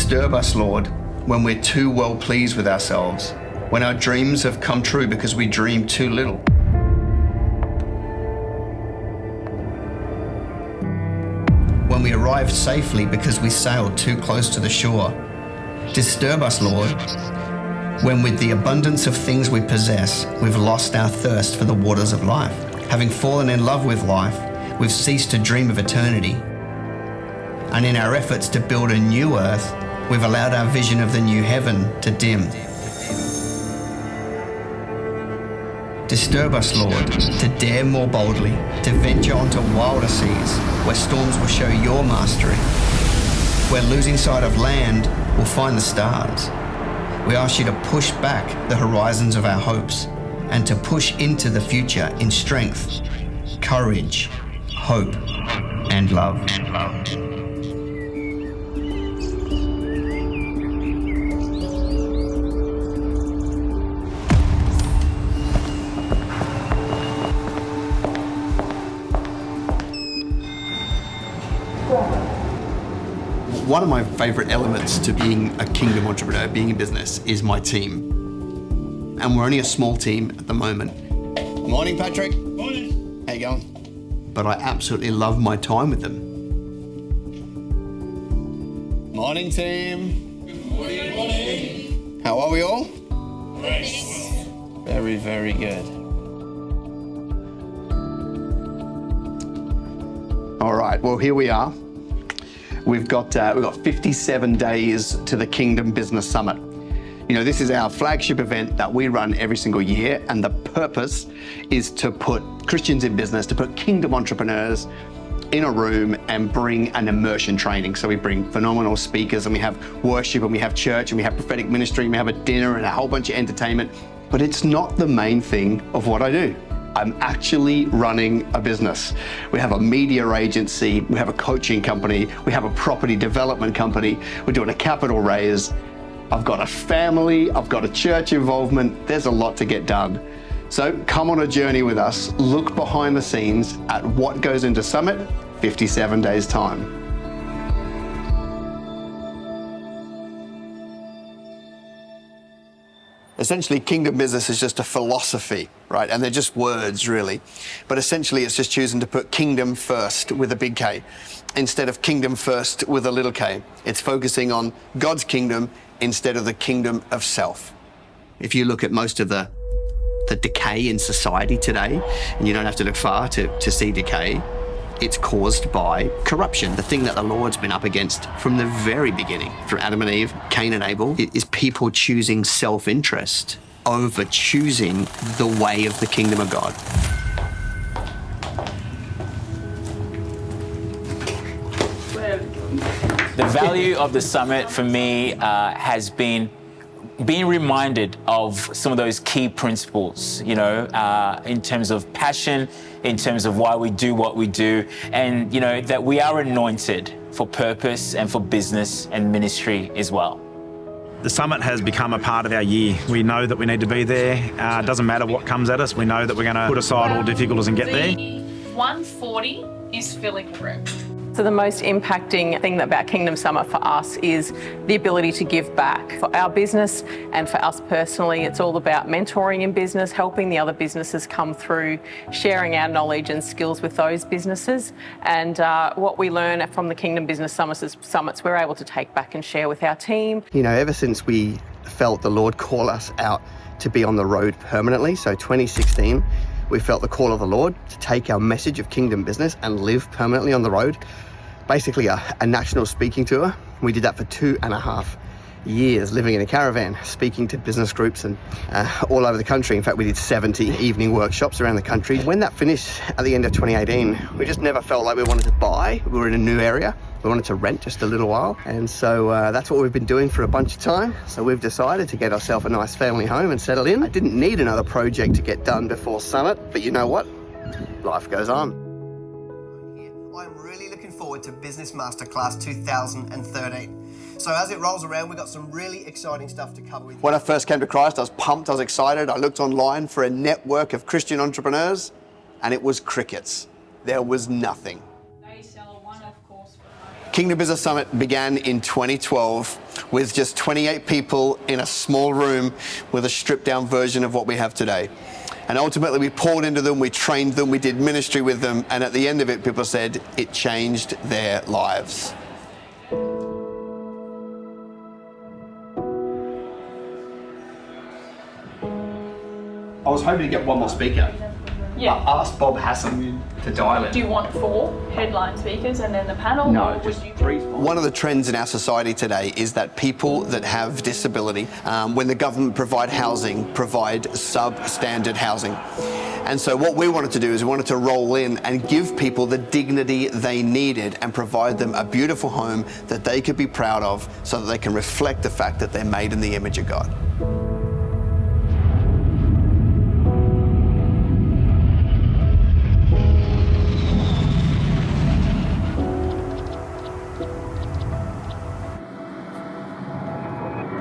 Disturb us, Lord, when we're too well pleased with ourselves, when our dreams have come true because we dream too little. When we arrived safely because we sailed too close to the shore. Disturb us, Lord, when with the abundance of things we possess, we've lost our thirst for the waters of life. Having fallen in love with life, we've ceased to dream of eternity. And in our efforts to build a new earth, we've allowed our vision of the new heaven to dim. Disturb us, Lord, to dare more boldly, to venture onto wilder seas, where storms will show your mastery. Where losing sight of land will find the stars. We ask you to push back the horizons of our hopes and to push into the future in strength, courage, hope, and love. One of my favourite elements to being a kingdom entrepreneur, being in business, is my team. And we're only a small team at the moment. Morning, Patrick. Morning. How you going? But I absolutely love my time with them. Morning, team. Good morning. How are we all? Great. Very, very good. All right, well, here we are. We've got 57 days to the Kingdom Business Summit. You know, this is our flagship event that we run every single year, and the purpose is to put Christians in business, to put kingdom entrepreneurs in a room and bring an immersion training. So we bring phenomenal speakers, and we have worship, and we have church, and we have prophetic ministry, and we have a dinner and a whole bunch of entertainment. But it's not the main thing of what I do. I'm actually running a business. We have a media agency, we have a coaching company, we have a property development company, we're doing a capital raise. I've got a family, I've got a church involvement, there's a lot to get done. So come on a journey with us, look behind the scenes at what goes into Summit, 57 days time. Essentially, kingdom business is just a philosophy, right? And they're just words, really. But essentially, it's just choosing to put kingdom first with a big K instead of kingdom first with a little k. It's focusing on God's kingdom instead of the kingdom of self. If you look at most of the decay in society today, and you don't have to look far to see decay, it's caused by corruption. The thing that the Lord's been up against from the very beginning, from Adam and Eve, Cain and Abel, is people choosing self-interest over choosing the way of the kingdom of God. The value of the summit for me has been being reminded of some of those key principles, you know, in terms of passion, in terms of why we do what we do, and, you know, that we are anointed for purpose and for business and ministry as well. The summit has become a part of our year. We know that we need to be there. It doesn't matter what comes at us. We know that we're going to put aside all difficulties and get there. 140 is filling the room. So the most impacting thing about Kingdom Summit for us is the ability to give back. For our business and for us personally, it's all about mentoring in business, helping the other businesses come through, sharing our knowledge and skills with those businesses. And what we learn from the Kingdom Business Summits, we're able to take back and share with our team. You know, ever since we felt the Lord call us out to be on the road permanently, so 2016, we felt the call of the Lord to take our message of kingdom business and live permanently on the road. Basically a national speaking tour. We did that for 2.5 years, living in a caravan, speaking to business groups and all over the country. In fact, we did 70 evening workshops around the country. When that finished at the end of 2018, we just never felt like we wanted to buy. We were in a new area. We wanted to rent just a little while. And so that's what we've been doing for a bunch of time. So we've decided to get ourselves a nice family home and settle in. I didn't need another project to get done before Summit, but you know what? Life goes on. I'm really looking forward to Business Masterclass 2013. So as it rolls around, we've got some really exciting stuff to cover with you. When I first came to Christ, I was pumped, I was excited. I looked online for a network of Christian entrepreneurs, and it was crickets. There was nothing. They sell a one-off course for money. Kingdom Business Summit began in 2012 with just 28 people in a small room with a stripped down version of what we have today. And ultimately we poured into them, we trained them, we did ministry with them, and at the end of it, people said it changed their lives. I was hoping to get one more speaker. Yeah. I asked Bob Hassan to dial it. Do you want 4 headline speakers and then the panel? No, or just would you... 3. One of the trends in our society today is that people that have disability, when the government provide housing, provide substandard housing. And so what we wanted to do is we wanted to roll in and give people the dignity they needed and provide them a beautiful home that they could be proud of so that they can reflect the fact that they're made in the image of God.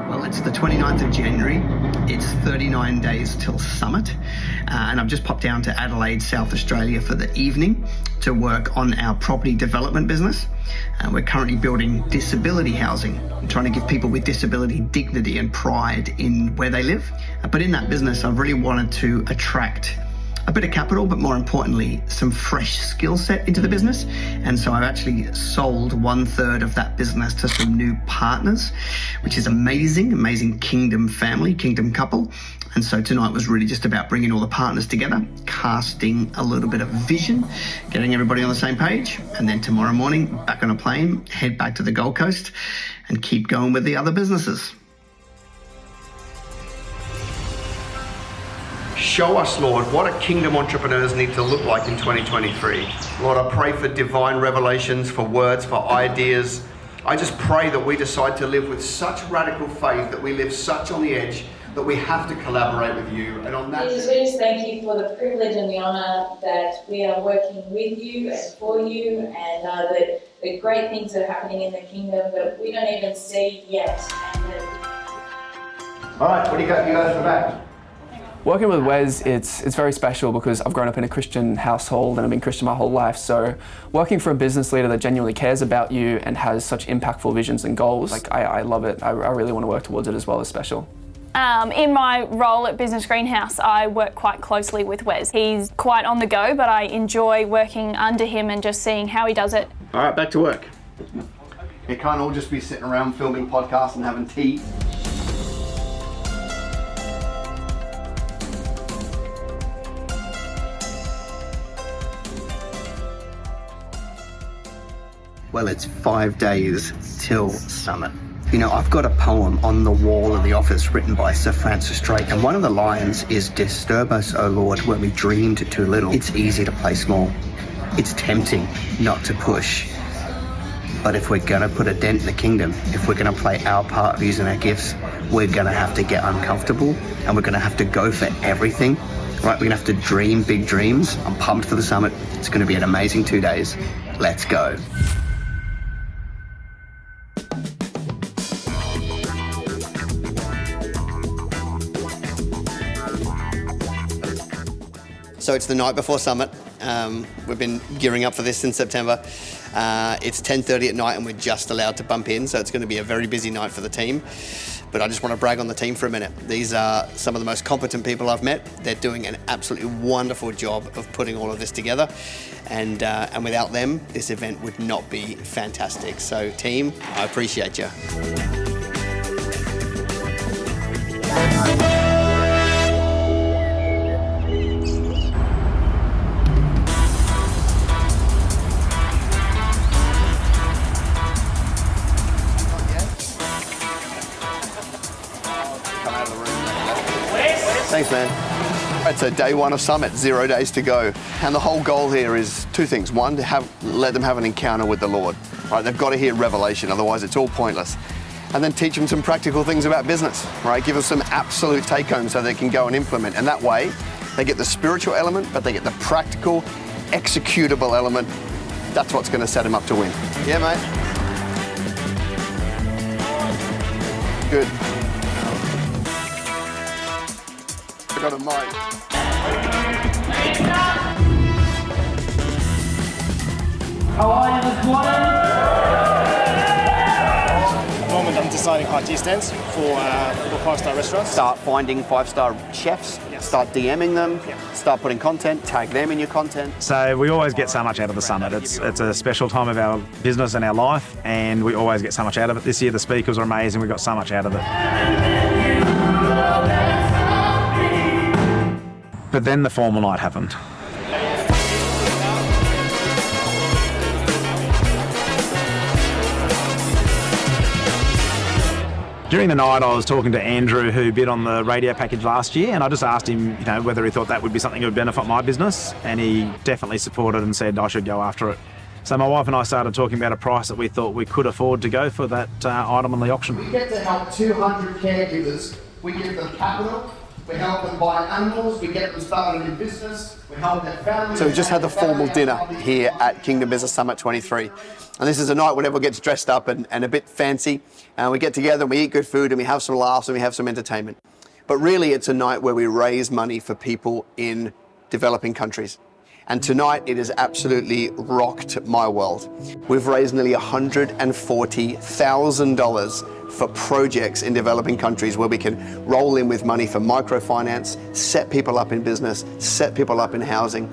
Well, it's the 29th of January. It's 39 days till Summit, and I've just popped down to Adelaide, South Australia for the evening to work on our property development business. We're currently building disability housing, trying to give people with disability dignity and pride in where they live. But in that business, I've really wanted to attract a bit of capital, but more importantly, some fresh skill set into the business. And so I've actually sold 1/3 of that business to some new partners, which is amazing kingdom family, kingdom couple. And so tonight was really just about bringing all the partners together, casting a little bit of vision, getting everybody on the same page. And then tomorrow morning, back on a plane, head back to the Gold Coast and keep going with the other businesses. Show us, Lord, what do kingdom entrepreneurs need to look like in 2023? Lord, I pray for divine revelations, for words, for ideas. I just pray that we decide to live with such radical faith, that we live such on the edge, that we have to collaborate with you. And on that... Jesus, we just thank you for the privilege and the honour that we are working with you and for you, and the great things that are happening in the kingdom that we don't even see yet. All right, what do you got? You guys from back? Working with Wes, it's very special because I've grown up in a Christian household and I've been Christian my whole life. So working for a business leader that genuinely cares about you and has such impactful visions and goals, I love it. I really want to work towards it as well as special. In my role at Business Greenhouse, I work quite closely with Wes. He's quite on the go, but I enjoy working under him and just seeing how he does it. All right, back to work. It can't all just be sitting around filming podcasts and having tea. Well, it's 5 days till Summit. You know, I've got a poem on the wall of the office written by Sir Francis Drake, and one of the lines is, "Disturb us, O Lord, when we dreamed too little." It's easy to play small. It's tempting not to push. But if we're gonna put a dent in the kingdom, if we're gonna play our part of using our gifts, we're gonna have to get uncomfortable, and we're gonna have to go for everything. Right, we're gonna have to dream big dreams. I'm pumped for the Summit. It's gonna be an amazing 2 days. Let's go. So it's the night before Summit. We've been gearing up for this since September. It's 10:30 at night and we're just allowed to bump in, so it's going to be a very busy night for the team. But I just want to brag on the team for a minute. These are some of the most competent people I've met. They're doing an absolutely wonderful job of putting all of this together. And without them, this event would not be fantastic. So team, I appreciate you. Thanks, man. All right, so day 1 of Summit, 0 days to go. And the whole goal here is 2 things. One, to let them have an encounter with the Lord. Right, they've got to hear revelation, otherwise it's all pointless. And then teach them some practical things about business, right? Give them some absolute take-home so they can go and implement. And that way, they get the spiritual element, but they get the practical, executable element. That's what's going to set them up to win. Yeah, mate? Good. I got a mic. How are you this morning? designing IT stands for 5-star restaurants. Start finding 5-star chefs, start DMing them, start putting content, tag them in your content. So we always get so much out of the summit. It's a special time of our business and our life, and we always get so much out of it. This year the speakers were amazing. We got so much out of it. But then the formal night happened. During the night, I was talking to Andrew, who bid on the radio package last year, and I just asked him, whether he thought that would be something that would benefit my business, and he definitely supported and said I should go after it. So my wife and I started talking about a price that we thought we could afford to go for that item on the auction. We get to help 200 caregivers. We give them capital. We help them buy animals, we get them started in business, we help their families. So we just had the formal dinner here at Kingdom Business Summit 23. And this is a night when everyone gets dressed up and a bit fancy. And we get together and we eat good food and we have some laughs and we have some entertainment. But really it's a night where we raise money for people in developing countries. And tonight it has absolutely rocked my world. We've raised nearly $140,000 for projects in developing countries where we can roll in with money for microfinance, set people up in business, set people up in housing.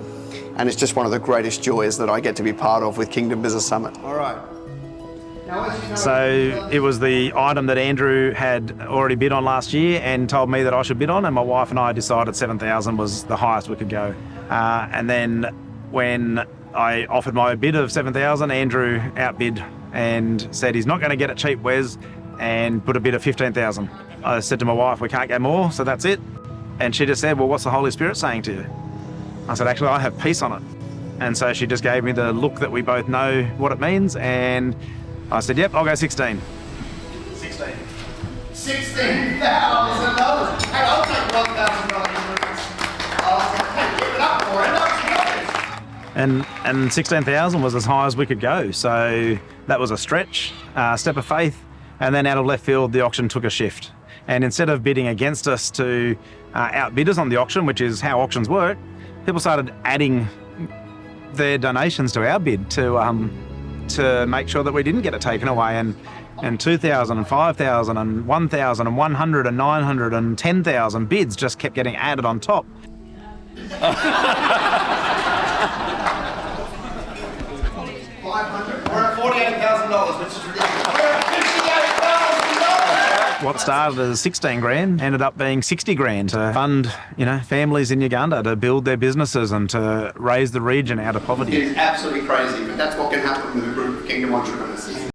And it's just one of the greatest joys that I get to be part of with Kingdom Business Summit. All right. So it was the item that Andrew had already bid on last year and told me that I should bid on, and my wife and I decided 7,000 was the highest we could go. And then when I offered my bid of 7,000, Andrew outbid and said he's not going to get it cheap, Wes, and put a bid of 15,000. I said to my wife, we can't get more, so that's it. And she just said, well, what's the Holy Spirit saying to you? I said, actually, I have peace on it. And so she just gave me the look that we both know what it means, and I said, yep, I'll go 16. 16. $16,000. Hey, I'll take $1,000. Give it up for it. And 16,000 was as high as we could go. So that was a stretch, step of faith. And then out of left field, the auction took a shift. And instead of bidding against us to outbid us on the auction, which is how auctions work, people started adding their donations to our bid to make sure that we didn't get it taken away. And 2,000 and 5,000 and 1,000 and 100 and 900 and 10,000 bids just kept getting added on top. We're at $48,000, which is ridiculous. What started as 16 grand ended up being 60 grand to fund, families in Uganda to build their businesses and to raise the region out of poverty. It is absolutely crazy, but that's what can happen with a group of Kingdom entrepreneurs.